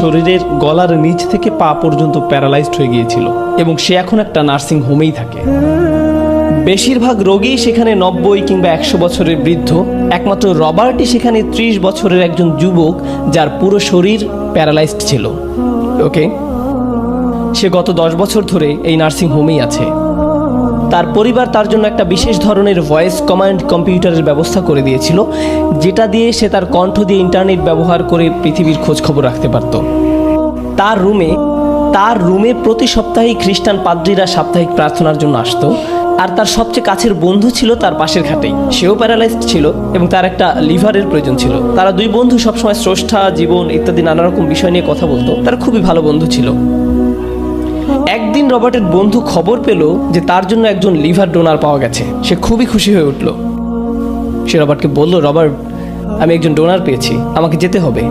শরীরের গলার নিচ থেকে পা পর্যন্ত প্যারালাইজড হয়ে গিয়েছিল এবং সে এখন একটা নার্সিং হোমেই থাকে। বেশিরভাগ রোগী সেখানে 90 কিংবা 100 বছরের বৃদ্ধ। একমাত্র রবার্টই সেখানে 30 বছরের একজন যুবক যার পুরো শরীর প্যারালাইজড ছিল। ওকে, সে গত 10 বছর ধরে এই নার্সিং হোমেই আছে। তার পরিবার তার জন্য একটা বিশেষ ধরনের ভয়েস কমান্ড কম্পিউটারের ব্যবস্থা করে দিয়েছিল, যেটা দিয়ে সে তার কণ্ঠ দিয়ে ইন্টারনেট ব্যবহার করে পৃথিবীর খোঁজ খবর রাখতে পারত। তার রুমে প্রতি সপ্তাহেই খ্রিস্টান পাদ্রীরা সাপ্তাহিক প্রার্থনার জন্য আসতো, আর তার সবচেয়ে কাছের বন্ধু ছিল তার পাশের খাটেই। সেও প্যারালাইজড ছিল এবং তার একটা লিভারের প্রয়োজন ছিল। তারা দুই বন্ধু সবসময় স্রষ্টা, জীবন ইত্যাদি নানা রকম বিষয় নিয়ে কথা বলতো। তারা খুবই ভালো বন্ধু ছিল। একদিন রবার্টের বন্ধু খবর পেল যে তার জন্য একজন লিভার ডোনার পাওয়া গেছে। সে খুবই খুশি হয়ে উঠল। সে রবার্টকে বলল, রবার্ট, আমি একজন ডোনার পেয়েছি, আমাকে যেতে হবে।